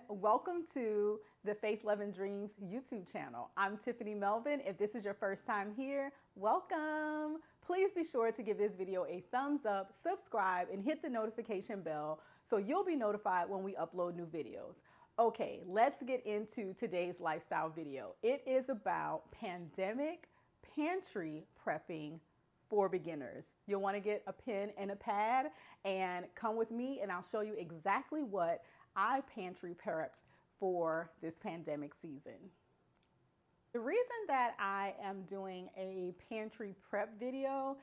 Welcome to the Faith, Love, and Dreams YouTube channel. I'm Tiffany Melvin. If this is your first time here, welcome. Please be sure to give this video a thumbs up, subscribe, and hit the notification bell so you'll be notified when we upload new videos. Okay, let's get into today's lifestyle video. It is about pandemic pantry prepping for beginners. You'll want to get a pen and a pad and come with me and I'll show you exactly what I pantry prepped for this pandemic season. The reason that I am doing a pantry prep video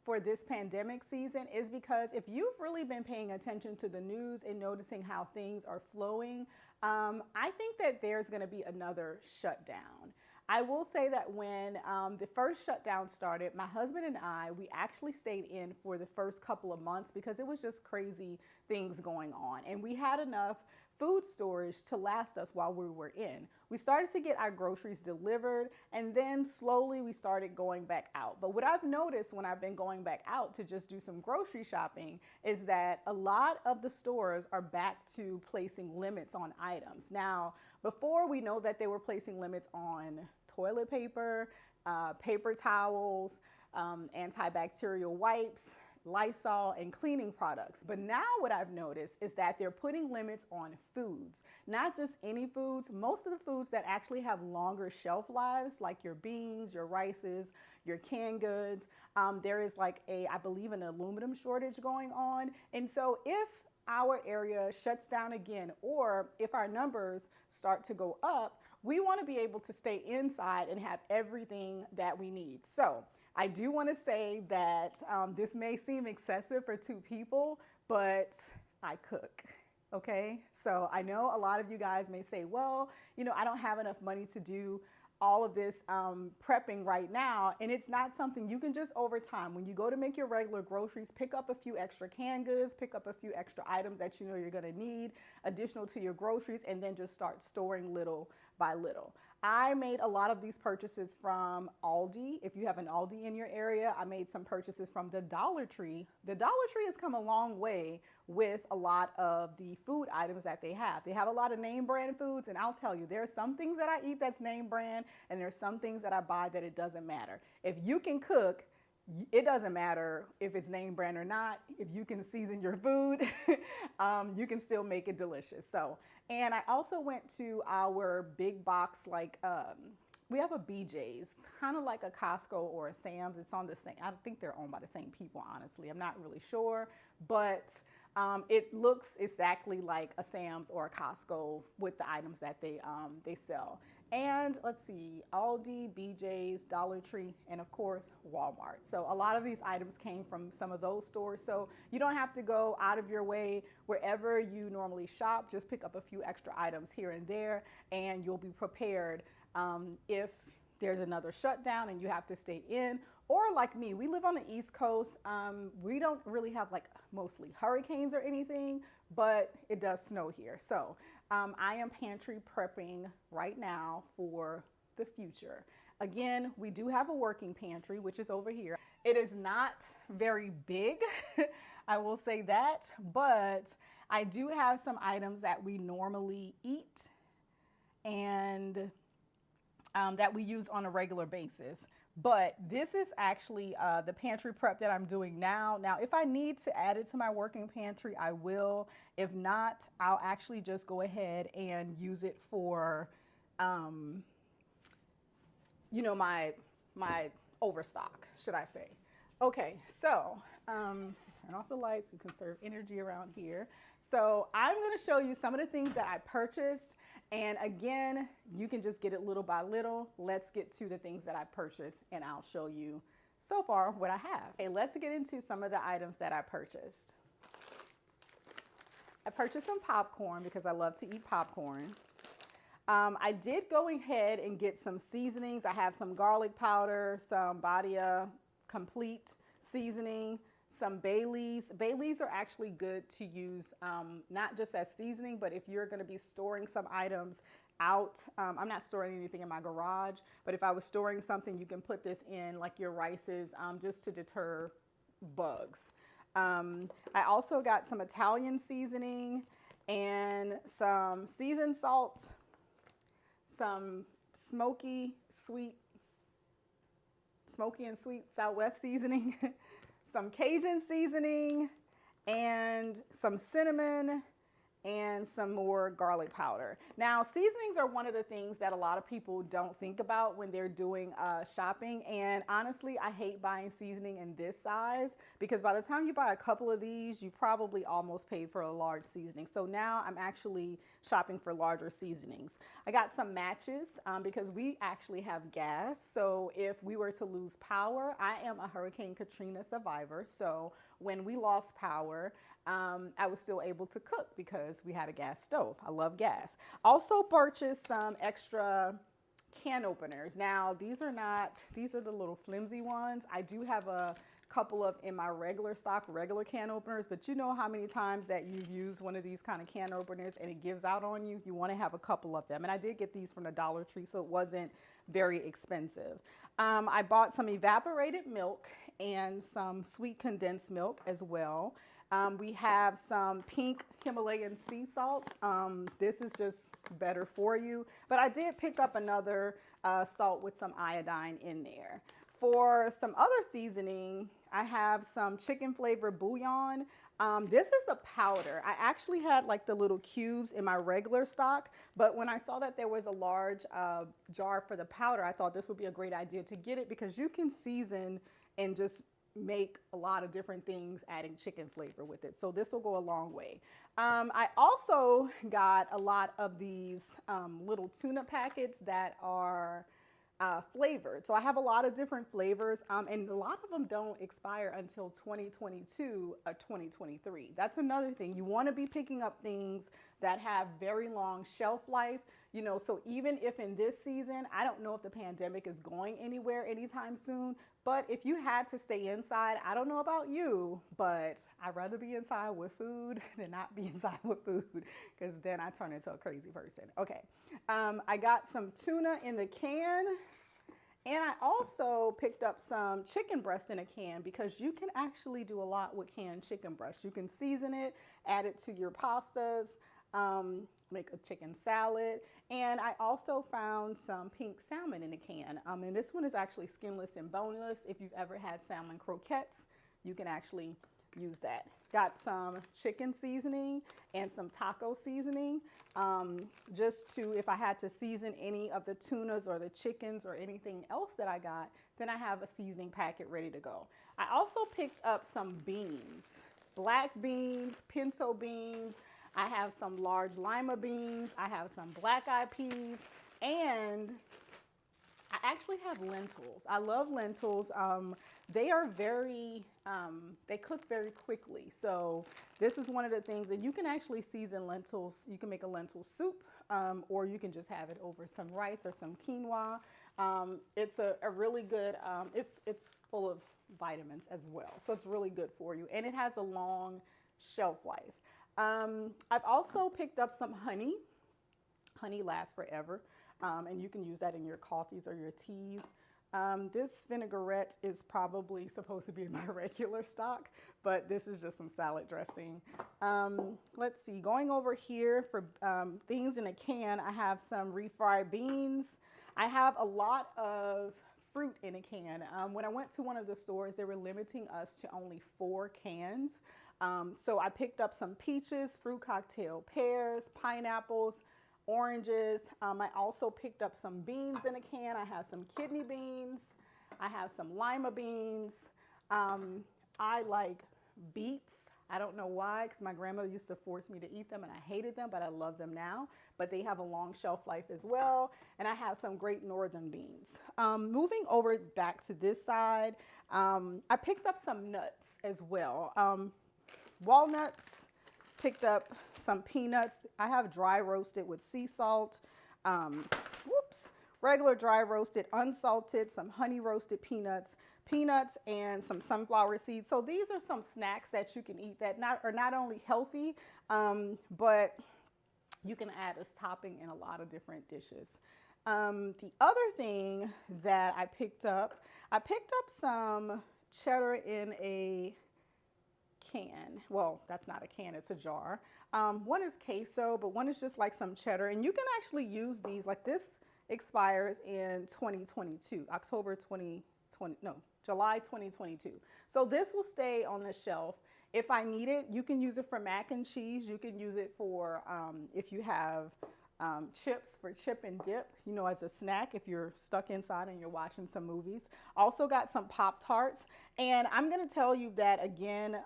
for this pandemic season is because if you've really been paying attention to the news and noticing how things are flowing, I think that there's going to be another shutdown. I will say that when the first shutdown started, my husband and I, we actually stayed in for the first couple of months because it was just crazy things going on. And we had enough food storage to last us while we were in. We started to get our groceries delivered and then slowly we started going back out. But what I've noticed when I've been going back out to just do some grocery shopping is that a lot of the stores are back to placing limits on items. Now, before we know that they were placing limits on toilet paper, paper towels, antibacterial wipes, Lysol, and cleaning products. But now what I've noticed is that they're putting limits on foods, not just any foods, most of the foods that actually have longer shelf lives, like your beans, your rices, your canned goods. There is like I believe an aluminum shortage going on. And so if our area shuts down again, or if our numbers start to go up, we want to be able to stay inside and have everything that we need. So I do want to say that this may seem excessive for two people, but I cook, okay? So I know a lot of you guys may say, well, you know, I don't have enough money to do all of this prepping right now, and it's not something you can just over time. When you go to make your regular groceries, pick up a few extra canned goods, pick up a few extra items that you know you're gonna need additional to your groceries, and then just start storing little by little. I made a lot of these purchases from Aldi. If you have an Aldi in your area, I made some purchases from the Dollar Tree. The Dollar Tree has come a long way with a lot of the food items that they have. They have a lot of name brand foods, and I'll tell you, there are some things that I eat that's name brand, and there's some things that I buy that it doesn't matter. If you can cook, it doesn't matter if it's name brand or not. If you can season your food, you can still make it delicious. So, and I also went to our big box, like we have a BJ's, kind of like a Costco or a Sam's. It's on the same, I think they're owned by the same people, honestly. I'm not really sure, but it looks exactly like a Sam's or a Costco with the items that they sell. And let's see, Aldi, BJ's, Dollar Tree, and of course, Walmart. So a lot of these items came from some of those stores. So you don't have to go out of your way wherever you normally shop. Just pick up a few extra items here and there, and you'll be prepared if there's another shutdown and you have to stay in. Or like me, we live on the East Coast. We don't really have like mostly hurricanes or anything, but it does snow here. So I am pantry prepping right now for the future. Again, we do have a working pantry, which is over here. It is not very big, I will say that, but I do have some items that we normally eat and that we use on a regular basis. But this is actually the pantry prep that I'm doing now. Now, if I need to add it to my working pantry, I will. If not, I'll actually just go ahead and use it for, you know, my overstock, should I say. Okay, so turn off the lights. We conserve energy around here. So I'm going to show you some of the things that I purchased. And again, you can just get it little by little. Let's get to the things that I purchased and I'll show you so far what I have. Okay, let's get into some of the items that I purchased. I purchased some popcorn because I love to eat popcorn. I did go ahead and get some seasonings. I have some garlic powder, some Badia Complete seasoning, some Baileys. Baileys are actually good to use, not just as seasoning, but if you're going to be storing some items out. I'm not storing anything in my garage, but if I was storing something, you can put this in like your rices just to deter bugs. I also got some Italian seasoning and some seasoned salt, some smoky and sweet Southwest seasoning, some Cajun seasoning, and some cinnamon, and some more garlic powder. Now, seasonings are one of the things that a lot of people don't think about when they're doing shopping. And honestly, I hate buying seasoning in this size because by the time you buy a couple of these, you probably almost paid for a large seasoning. So now I'm actually shopping for larger seasonings. I got some matches because we actually have gas. So if we were to lose power, I am a Hurricane Katrina survivor. So when we lost power, I was still able to cook because we had a gas stove. I love gas. Also purchased some extra can openers. Now, these are the little flimsy ones. I do have a couple of in my regular stock, regular can openers, but you know how many times that you've used one of these kind of can openers and it gives out on you? You want to have a couple of them. And I did get these from the Dollar Tree, so it wasn't very expensive. I bought some evaporated milk and some sweet condensed milk as well. We have some pink Himalayan sea salt. This is just better for you. But I did pick up another salt with some iodine in there. For some other seasoning, I have some chicken flavored bouillon. This is the powder. I actually had like the little cubes in my regular stock, but when I saw that there was a large jar for the powder, I thought this would be a great idea to get it because you can season and just make a lot of different things adding chicken flavor with it. So this will go a long way. I also got a lot of these little tuna packets that are flavored. So I have a lot of different flavors and a lot of them don't expire until 2022 or 2023. That's another thing. You want to be picking up things that have very long shelf life. You know, so even if in this season, I don't know if the pandemic is going anywhere anytime soon, but if you had to stay inside, I don't know about you, but I'd rather be inside with food than not be inside with food because then I turn into a crazy person. Okay, I got some tuna in the can. And I also picked up some chicken breast in a can because you can actually do a lot with canned chicken breast. You can season it, add it to your pastas, make a chicken salad. And I also found some pink salmon in a can. And this one is actually skinless and boneless. If you've ever had salmon croquettes, you can actually use that. Got some chicken seasoning and some taco seasoning just to, if I had to season any of the tunas or the chickens or anything else that I got, then I have a seasoning packet ready to go. I also picked up some beans, black beans, pinto beans. I have some large lima beans. I have some black-eyed peas, and I actually have lentils. I love lentils. They are they cook very quickly. So this is one of the things that you can actually season lentils. You can make a lentil soup, or you can just have it over some rice or some quinoa. It's a really good, it's full of vitamins as well. So it's really good for you. And it has a long shelf life. I've also picked up some honey. Honey lasts forever. And you can use that in your coffees or your teas. This vinaigrette is probably supposed to be in my regular stock, but this is just some salad dressing. Let's see, going over here for things in a can, I have some refried beans. I have a lot of fruit in a can. When I went to one of the stores, they were limiting us to only 4 cans. So I picked up some peaches, fruit cocktail, pears, pineapples, oranges. I also picked up some beans in a can. I have some kidney beans. I have some lima beans. I like beets. I don't know why, because my grandmother used to force me to eat them and I hated them, but I love them now. But they have a long shelf life as well. And I have some Great Northern beans. Moving over back to this side, I picked up some nuts as well. Walnuts. Picked up some peanuts. I have dry roasted with sea salt. Regular dry roasted, unsalted, some honey roasted peanuts, and some sunflower seeds. So these are some snacks that you can eat that are not only healthy, but you can add as topping in a lot of different dishes. The other thing that I picked up some cheddar in a can. Well, that's not a can, it's a jar. One is queso, but one is just like some cheddar. And you can actually use these, like this expires in 2022, October 2020, no, July 2022. So this will stay on the shelf. If I need it, you can use it for mac and cheese. You can use it for if you have chips for chip and dip, you know, as a snack if you're stuck inside and you're watching some movies. Also got some Pop-Tarts. And I'm going to tell you that again,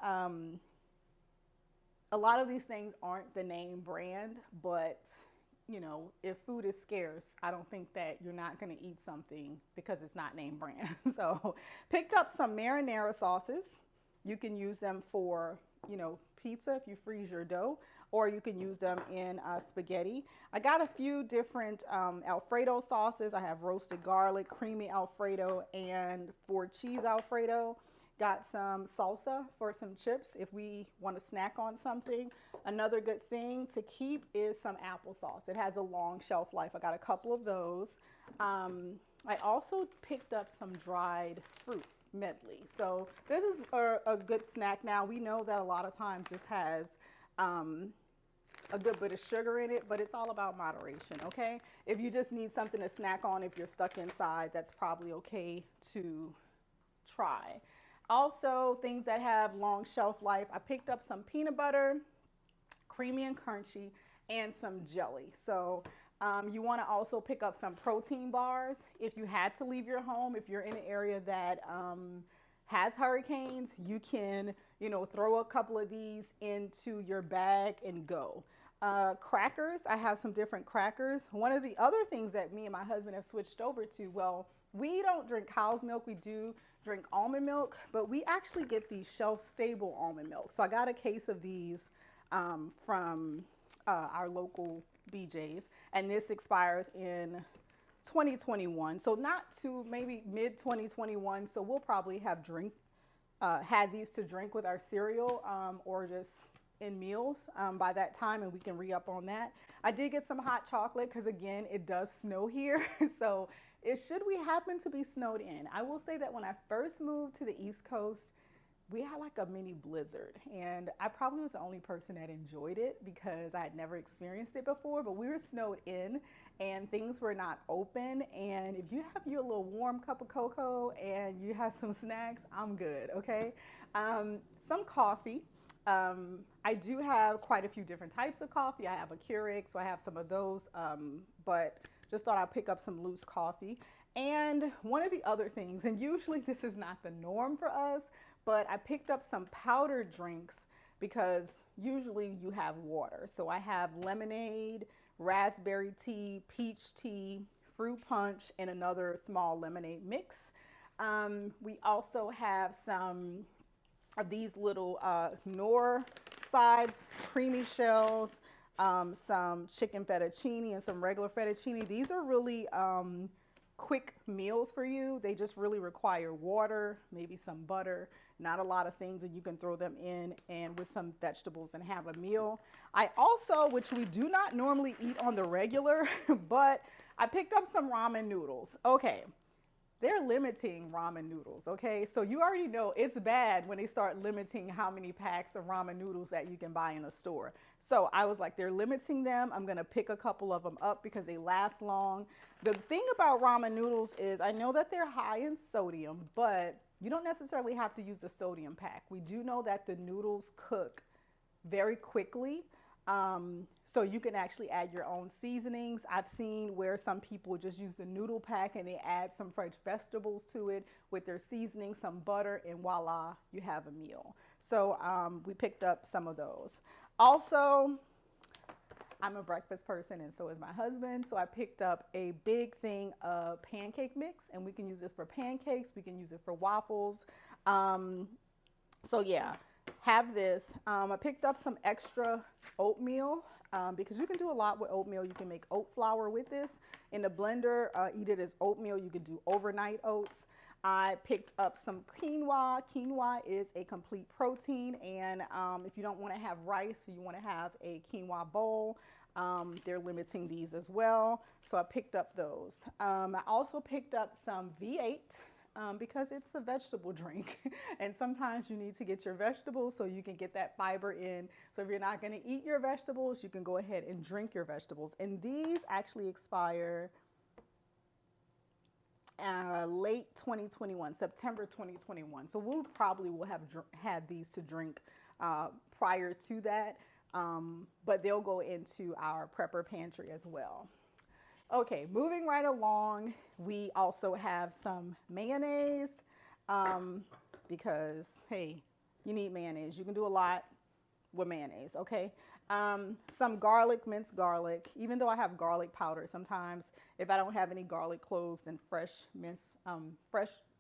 a lot of these things aren't the name brand, but you know, if food is scarce, I don't think that you're not going to eat something because it's not name brand. So picked up some marinara sauces. You can use them for, you know, pizza if you freeze your dough, or you can use them in spaghetti. I got a few different Alfredo sauces. I have roasted garlic, creamy Alfredo, and for cheese Alfredo. Got some salsa for some chips if we want to snack on something. Another good thing to keep is some applesauce. It has a long shelf life. I got a couple of those. I also picked up some dried fruit medley. So this is a good snack. Now we know that a lot of times this has a good bit of sugar in it, but it's all about moderation, okay? If you just need something to snack on if you're stuck inside, that's probably okay to try. Also, things that have long shelf life, I picked up some peanut butter, creamy and crunchy, and some jelly. So you want to also pick up some protein bars. If you had to leave your home, if you're in an area that has hurricanes, you can, you know, throw a couple of these into your bag and go. Crackers, I have some different crackers. One of the other things that me and my husband have switched over to, well, we don't drink cow's milk, we do drink almond milk, but we actually get these shelf-stable almond milk. So I got a case of these from our local BJ's, and this expires in 2021. So not to maybe mid 2021. So we'll probably have had these to drink with our cereal or just in meals by that time, and we can re-up on that. I did get some hot chocolate because again, it does snow here. So should we happen to be snowed in, I will say that when I first moved to the East Coast, we had like a mini blizzard, and I probably was the only person that enjoyed it because I had never experienced it before, but we were snowed in and things were not open. And if you have your little warm cup of cocoa and you have some snacks, I'm good, okay? Some coffee. I do have quite a few different types of coffee. I have a Keurig, so I have some of those, but just thought I'd pick up some loose coffee. And one of the other things, and usually this is not the norm for us, but I picked up some powdered drinks because usually you have water. So I have lemonade, raspberry tea, peach tea, fruit punch, and another small lemonade mix. We also have some of these little Knorr sides, creamy shells, some chicken fettuccine and some regular fettuccine. These are really quick meals for you. They just really require water, maybe some butter, not a lot of things, and you can throw them in and with some vegetables and have a meal. I also, which we do not normally eat on the regular, but I picked up some ramen noodles. Okay. They're limiting ramen noodles, okay? So you already know it's bad when they start limiting how many packs of ramen noodles that you can buy in a store. So I was like, they're limiting them. I'm gonna pick a couple of them up because they last long. The thing about ramen noodles is I know that they're high in sodium, but you don't necessarily have to use the sodium pack. We do know that the noodles cook very quickly. So you can actually add your own seasonings. I've seen where some people just use the noodle pack and they add some fresh vegetables to it with their seasoning, some butter, and voila, you have a meal. So we picked up some of those. Also, I'm a breakfast person and so is my husband. So I picked up a big thing of pancake mix, and we can use this for pancakes. We can use it for waffles. So yeah. Have this. I picked up some extra oatmeal because you can do a lot with oatmeal. You can make oat flour with this in the blender, eat it as oatmeal. You can do overnight oats. I picked up some quinoa. Quinoa is a complete protein, and if you don't want to have rice, you want to have a quinoa bowl, they're limiting these as well. So I picked up those. I also picked up some V8 because it's a vegetable drink. And sometimes you need to get your vegetables so you can get that fiber in. So if you're not going to eat your vegetables, you can go ahead and drink your vegetables. And these actually expire late 2021, September 2021. So we'll probably will have had these to drink prior to that, but they'll go into our Prepper Pantry as well. Okay, moving right along, we also have some mayonnaise because, hey, you need mayonnaise. You can do a lot with mayonnaise, okay? Some garlic, minced garlic. Even though I have garlic powder, sometimes if I don't have any garlic cloves, then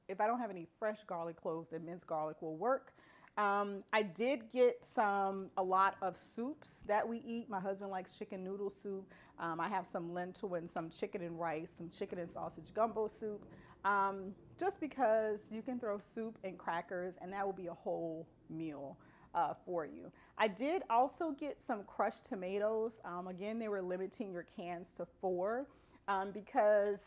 if I don't have any fresh garlic cloves, then minced garlic will work. I did get a lot of soups that we eat. My husband likes chicken noodle soup. I have some lentil and some chicken and rice, some chicken and sausage gumbo soup. Just because you can throw soup and crackers and that will be a whole meal for you. I did also get some crushed tomatoes. Again, they were limiting your cans to 4 because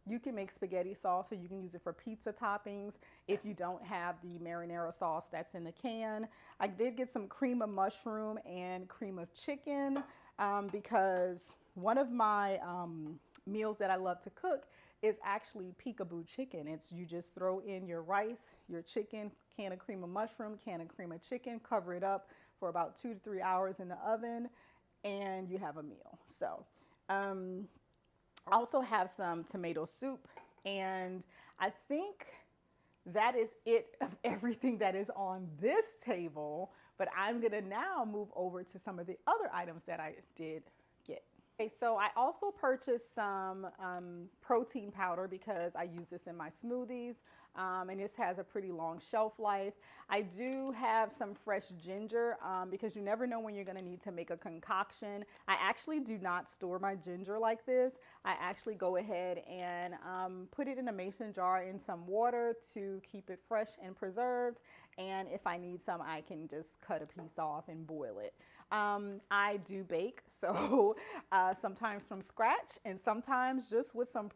you can make spaghetti sauce, so you can use it for pizza toppings if you don't have the marinara sauce that's in the can. I did get some cream of mushroom and cream of chicken because one of my meals that I love to cook is actually peekaboo chicken. It's you just throw in your rice, your chicken, can of cream of mushroom, can of cream of chicken, cover it up for about 2 to 3 hours in the oven, and you have a meal. So I also have some tomato soup, and I think that is it of everything that is on this table, but I'm gonna now move over to some of the other items that I did get. Okay, so I also purchased some protein powder because I use this in my smoothies, and this has a pretty long shelf life. I do have some fresh ginger because you never know when you're going to need to make a concoction. I actually do not store my ginger like this. I actually go ahead and put it in a mason jar in some water to keep it fresh and preserved. And if I need some, I can just cut a piece off and boil it. I do bake, so sometimes from scratch and sometimes just with some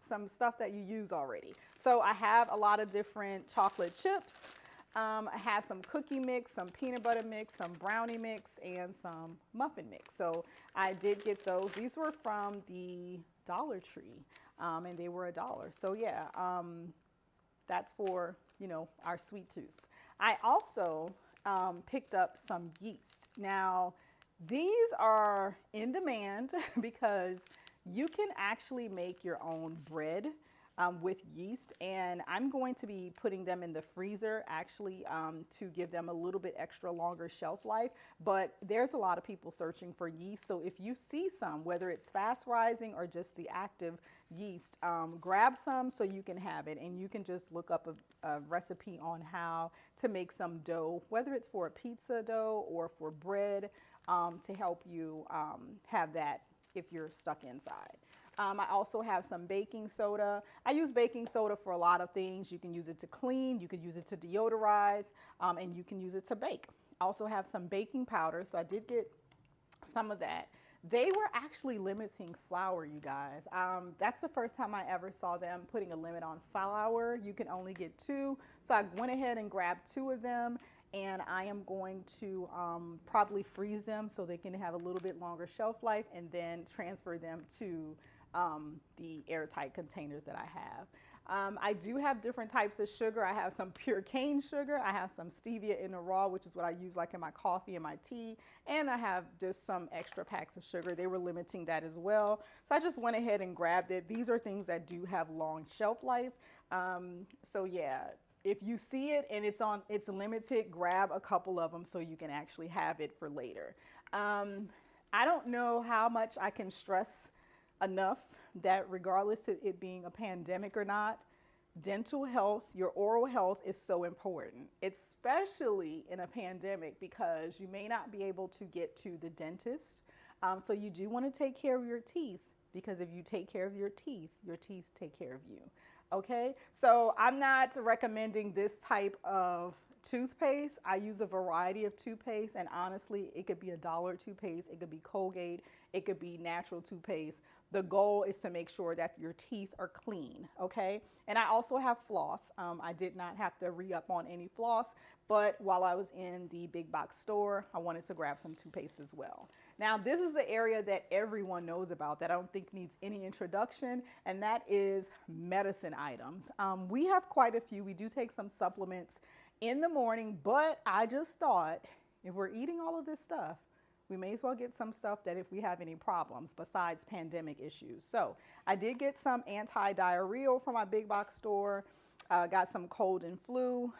some stuff that you use already. So I have a lot of different chocolate chips. I have some cookie mix, some peanut butter mix, some brownie mix, and some muffin mix. So I did get those. These were from the Dollar Tree, and they were $1. So yeah, that's for, you know, our sweet tooths. I also picked up some yeast. Now, these are in demand because you can actually make your own bread with yeast, and I'm going to be putting them in the freezer actually to give them a little bit extra longer shelf life. But there's a lot of people searching for yeast, so if you see some, whether it's fast rising or just the active yeast, grab some so you can have it, and you can just look up a recipe on how to make some dough, whether it's for a pizza dough or for bread, to help you have that if you're stuck inside. I also have some baking soda. I use baking soda for a lot of things. You can use it to clean, you can use it to deodorize, and you can use it to bake. I also have some baking powder, so I did get some of that. They were actually limiting flour, you guys. That's the first time I ever saw them putting a limit on flour. You can only get 2. So I went ahead and grabbed 2 of them, and I am going to probably freeze them so they can have a little bit longer shelf life, and then transfer them to the airtight containers that I have. I do have different types of sugar. I have some pure cane sugar. I have some stevia in the raw, which is what I use like in my coffee and my tea. And I have just some extra packs of sugar. They were limiting that as well. So I just went ahead and grabbed it. These are things that do have long shelf life. So yeah, if you see it and it's limited, grab a couple of them so you can actually have it for later. I don't know how much I can stress enough that regardless of it being a pandemic or not, dental health, your oral health is so important, especially in a pandemic, because you may not be able to get to the dentist. So you do want to take care of your teeth, because if you take care of your teeth take care of you. Okay, so I'm not recommending this type of Toothpaste, I use a variety of toothpaste, and honestly, it could be $1 toothpaste, it could be Colgate, it could be natural toothpaste. The goal is to make sure that your teeth are clean, okay? And I also have floss. I did not have to re-up on any floss, but while I was in the big box store, I wanted to grab some toothpaste as well. Now, this is the area that everyone knows about that I don't think needs any introduction, and that is medicine items. We have quite a few. We do take some supplements in the morning, but I just thought if we're eating all of this stuff, we may as well get some stuff that if we have any problems besides pandemic issues. So I did get some anti-diarrheal from my big box store, got some cold and flu.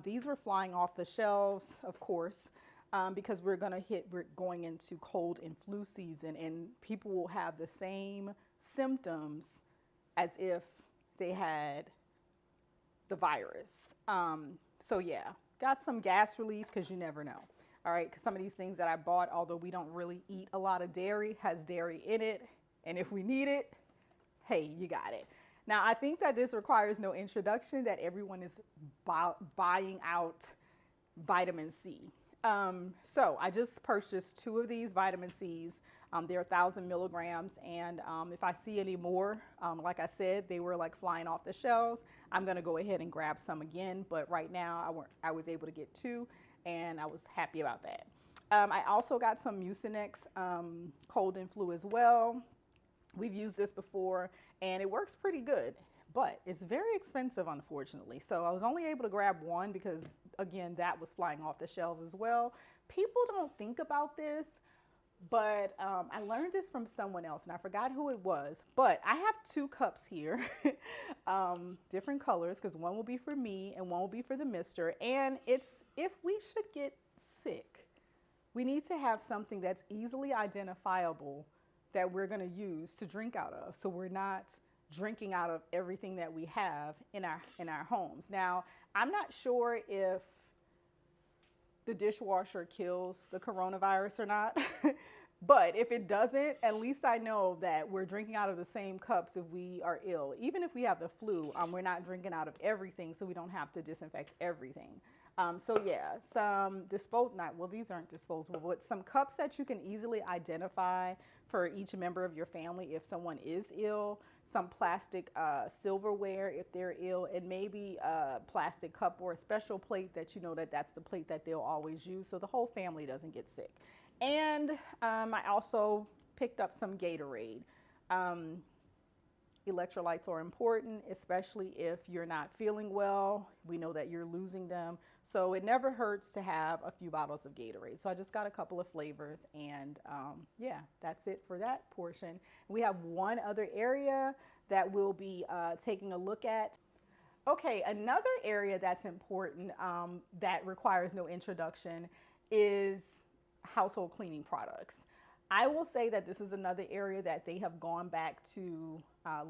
These were flying off the shelves, of course, because we're going into cold and flu season, and people will have the same symptoms as if they had the virus. So yeah, got some gas relief because you never know. All right, because some of these things that I bought, although we don't really eat a lot of dairy, has dairy in it. And if we need it, hey, you got it. Now, I think that this requires no introduction that everyone is buying out vitamin C. So I just purchased 2 of these vitamin C's. They're 1,000 milligrams. And if I see any more, like I said, they were like flying off the shelves. I'm going to go ahead and grab some again. But right now, I was able to get 2. And I was happy about that. I also got some Mucinex cold and flu as well. We've used this before and it works pretty good, but it's very expensive, unfortunately. So I was only able to grab 1 because, again, that was flying off the shelves as well. People don't think about this, but I learned this from someone else and I forgot who it was, but I have 2 cups here, different colors, because one will be for me and one will be for the mister. And it's, if we should get sick, we need to have something that's easily identifiable that we're going to use to drink out of. So we're not drinking out of everything that we have in our homes. Now, I'm not sure if the dishwasher kills the coronavirus or not. But if it doesn't, at least I know that we're drinking out of the same cups if we are ill. Even if we have the flu, we're not drinking out of everything, so we don't have to disinfect everything. So yeah, some these aren't disposable, but some cups that you can easily identify for each member of your family if someone is ill, some plastic silverware if they're ill, and maybe a plastic cup or a special plate that you know that's the plate that they'll always use so the whole family doesn't get sick. And I also picked up some Gatorade. Electrolytes are important, especially if you're not feeling well. We know that you're losing them. So it never hurts to have a few bottles of Gatorade. So I just got a couple of flavors and yeah, that's it for that portion. We have one other area that we'll be taking a look at. Okay, another area that's important that requires no introduction is household cleaning products. I will say that this is another area that they have gone back to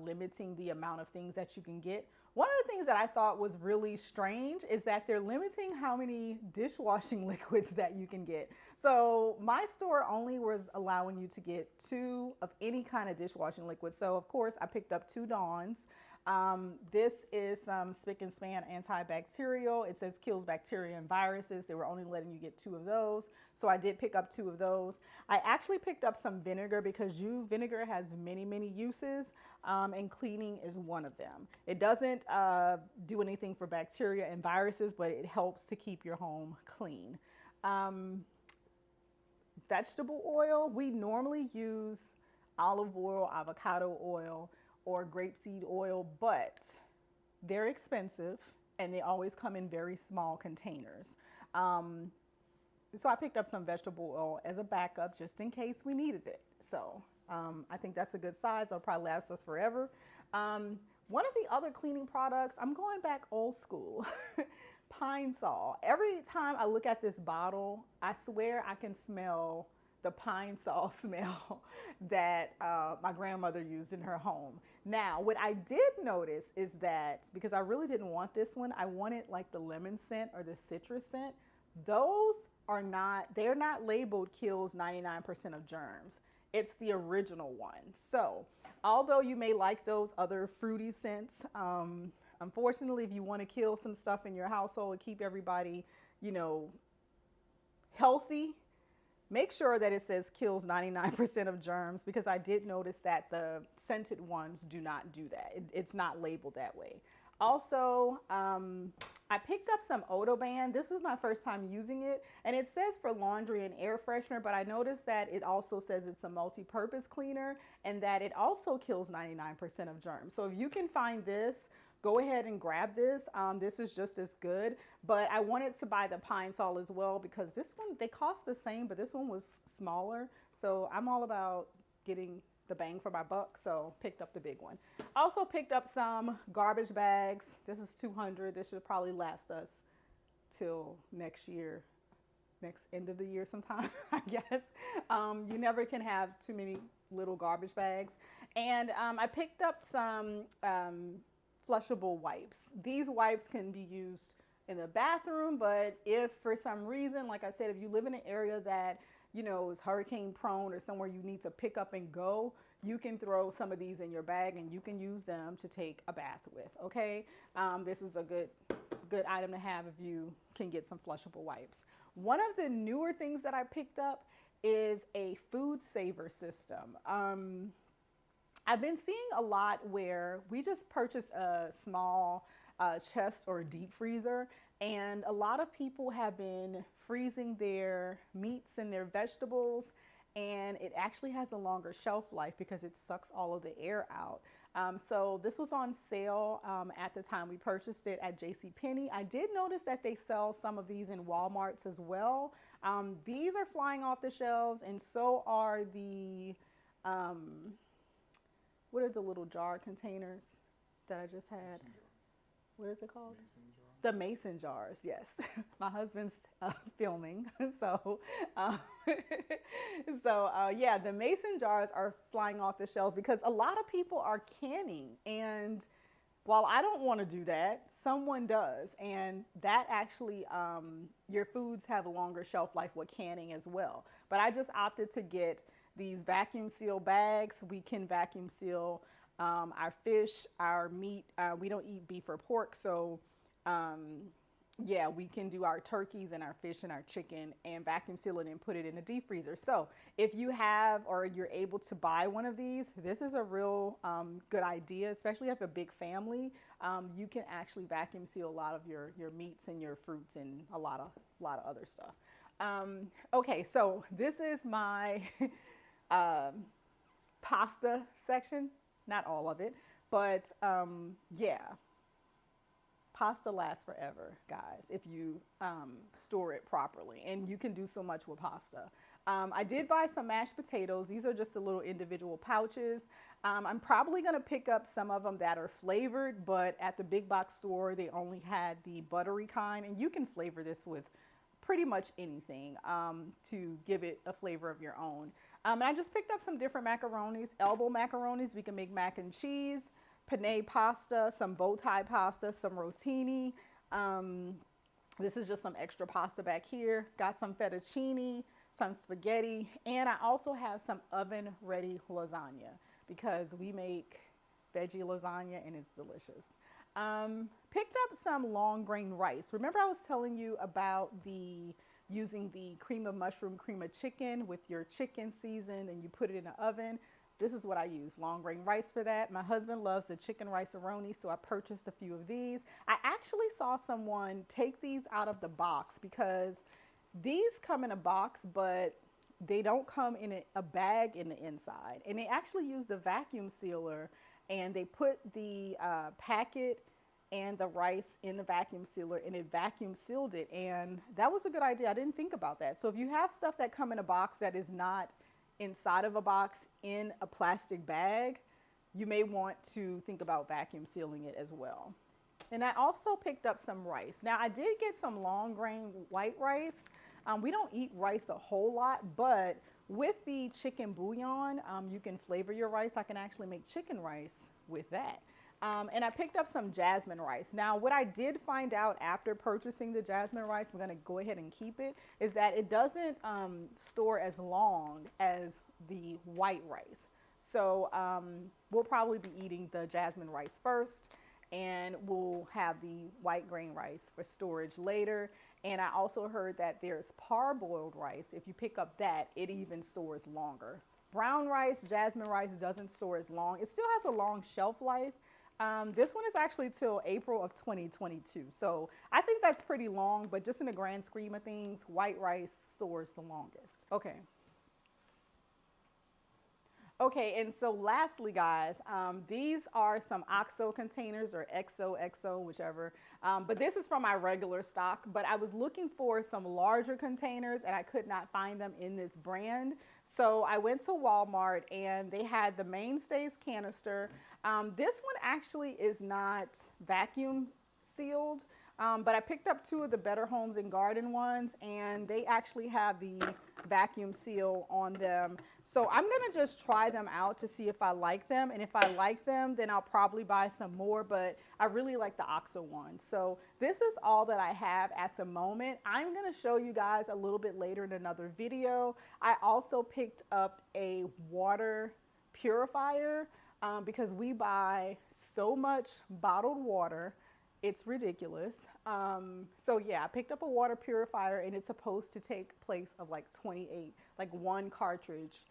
limiting the amount of things that you can get. One of the things that I thought was really strange is that they're limiting how many dishwashing liquids that you can get. So my store only was allowing you to get 2 of any kind of dishwashing liquid. So of course I picked up 2 Dawns. This is some spick and span antibacterial. It says kills bacteria and viruses. They were only letting you get 2 of those. So I did pick up 2 of those. I actually picked up some vinegar because vinegar has many, many uses, and cleaning is one of them. It doesn't do anything for bacteria and viruses, but it helps to keep your home clean. Vegetable oil, we normally use olive oil, avocado oil, or grapeseed oil, but they're expensive and they always come in very small containers. So I picked up some vegetable oil as a backup just in case we needed it. So I think that's a good size. It'll probably last us forever. One of the other cleaning products, I'm going back old school, Pine Sol. Every time I look at this bottle, I swear I can smell the Pine Sol smell that my grandmother used in her home. Now, what I did notice is that, because I really didn't want this one, I wanted like the lemon scent or the citrus scent. Those are not, they're not labeled kills 99% of germs. It's the original one. So, although you may like those other fruity scents, unfortunately, if you want to kill some stuff in your household and keep everybody, you know, healthy, make sure that it says kills 99% of germs, because I did notice that the scented ones do not do that. It's not labeled that way. Also, I picked up some Odoban. This is my first time using it, and it says for laundry and air freshener, but I noticed that it also says it's a multi-purpose cleaner and that it also kills 99% of germs. So if you can find this, go ahead and grab this. This is just as good, but I wanted to buy the Pine Sol as well because this one, they cost the same, but this one was smaller. So I'm all about getting the bang for my buck, so picked up the big one. Also picked up some garbage bags. This is 200. This should probably last us till next year, next end of the year sometime, I guess. You never can have too many little garbage bags. And I picked up some flushable wipes. These wipes can be used in the bathroom, but if for some reason, like I said, if you live in an area that you know, is hurricane prone or somewhere you need to pick up and go, you can throw some of these in your bag and you can use them to take a bath with, okay? This is a good item to have if you can get some flushable wipes. One of the newer things that I picked up is a food saver system. I've been seeing a lot where we just purchased a small chest or deep freezer, and a lot of people have been freezing their meats and their vegetables, and it actually has a longer shelf life because it sucks all of the air out. So this was on sale at the time we purchased it at JCPenney. I did notice that they sell some of these in Walmarts as well. These are flying off the shelves, and so are the, what are the little jar containers that I just had? What is it called? The mason jars, yes. My husband's filming, so yeah, the mason jars are flying off the shelves because a lot of people are canning, and while I don't want to do that, someone does, and that actually, your foods have a longer shelf life with canning as well. But I just opted to get these vacuum seal bags. We can vacuum seal our fish, our meat. We don't eat beef or pork, so yeah, we can do our turkeys and our fish and our chicken and vacuum seal it and put it in a deep freezer. So if you have or you're able to buy one of these, this is a real good idea, especially if you have a big family. You can actually vacuum seal a lot of your meats and your fruits and a lot of other stuff. Okay, so this is my pasta section. Not all of it, but yeah. Pasta lasts forever, guys, if you store it properly, and you can do so much with pasta. I did buy some mashed potatoes. These are just the little individual pouches. I'm probably gonna pick up some of them that are flavored, but at the big box store, they only had the buttery kind, and you can flavor this with pretty much anything to give it a flavor of your own. And I just picked up some different macaronis, elbow macaronis. We can make mac and cheese, penne pasta, some bow tie pasta, some rotini. This is just some extra pasta back here. Got some fettuccine, some spaghetti, and I also have some oven ready lasagna because we make veggie lasagna and it's delicious. Picked up some long grain rice. Remember I was telling you about using the cream of mushroom, cream of chicken with your chicken seasoned and you put it in the oven. This is what I use, long grain rice for that. My husband loves the chicken rice-a-roni, so I purchased a few of these. I actually saw someone take these out of the box because these come in a box, but they don't come in a bag in the inside. And they actually used a vacuum sealer, and they put the packet and the rice in the vacuum sealer, and it vacuum sealed it. And that was a good idea. I didn't think about that. So if you have stuff that come in a box that is not inside of a box in a plastic bag, you may want to think about vacuum sealing it as well. And I also picked up some rice. Now I did get some long grain white rice. We don't eat rice a whole lot, but with the chicken bouillon, you can flavor your rice. I can actually make chicken rice with that. And I picked up some jasmine rice. Now, what I did find out after purchasing the jasmine rice, we're going to go ahead and keep it, is that it doesn't store as long as the white rice. So we'll probably be eating the jasmine rice first, and we'll have the white grain rice for storage later. And I also heard that there's parboiled rice. If you pick up that, it even stores longer. Brown rice, jasmine rice doesn't store as long. It still has a long shelf life. This one is actually till April of 2022. So I think that's pretty long, but just in the grand scheme of things, white rice stores the longest. Okay. Okay, and so lastly, guys, these are some OXO containers, or XO, whichever. But this is from my regular stock, but I was looking for some larger containers and I could not find them in this brand. So I went to Walmart and they had the Mainstays canister. This one actually is not vacuum sealed. But I picked up two of the Better Homes and Garden ones, and they actually have the vacuum seal on them. So I'm going to just try them out to see if I like them. And if I like them, then I'll probably buy some more. But I really like the OXO one. So this is all that I have at the moment. I'm going to show you guys a little bit later in another video. I also picked up a water purifier because we buy so much bottled water. It's ridiculous. So yeah, I picked up a water purifier and it's supposed to take place of like 28, like one cartridge,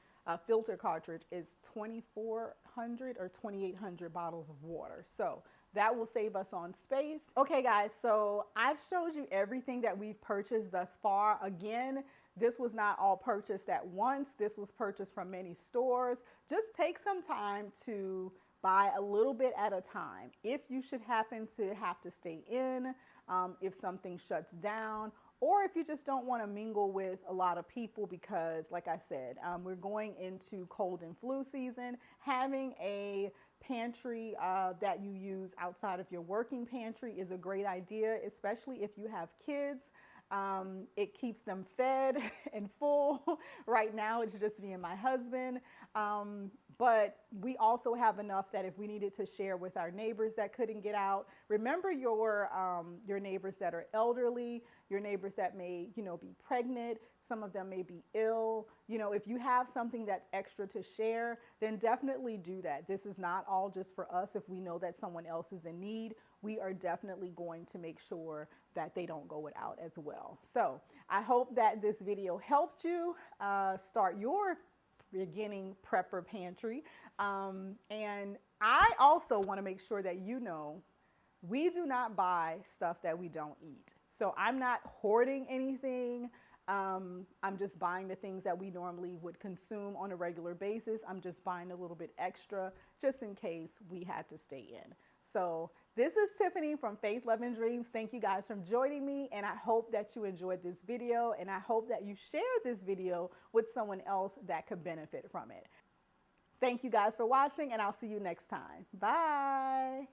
filter cartridge is 2,400 or 2,800 bottles of water. So that will save us on space. Okay guys, so I've showed you everything that we've purchased thus far. Again, this was not all purchased at once. This was purchased from many stores. Just take some time to buy a little bit at a time. If you should happen to have to stay in, if something shuts down, or if you just don't want to mingle with a lot of people because, like I said, we're going into cold and flu season. Having a pantry that you use outside of your working pantry is a great idea, especially if you have kids. It keeps them fed and full. Right now, it's just me and my husband. But we also have enough that if we needed to share with our neighbors that couldn't get out, remember your neighbors that are elderly, your neighbors that may, be pregnant. Some of them may be ill. If you have something that's extra to share, then definitely do that. This is not all just for us. If we know that someone else is in need, we are definitely going to make sure that they don't go without as well. So I hope that this video helped you start your beginning prepper pantry. And I also want to make sure that we do not buy stuff that we don't eat. So I'm not hoarding anything. I'm just buying the things that we normally would consume on a regular basis. I'm just buying a little bit extra just in case we had to stay in. So this is Tiffany from Faith, Love, and Dreams. Thank you guys for joining me, and I hope that you enjoyed this video, and I hope that you share this video with someone else that could benefit from it. Thank you guys for watching, and I'll see you next time. Bye.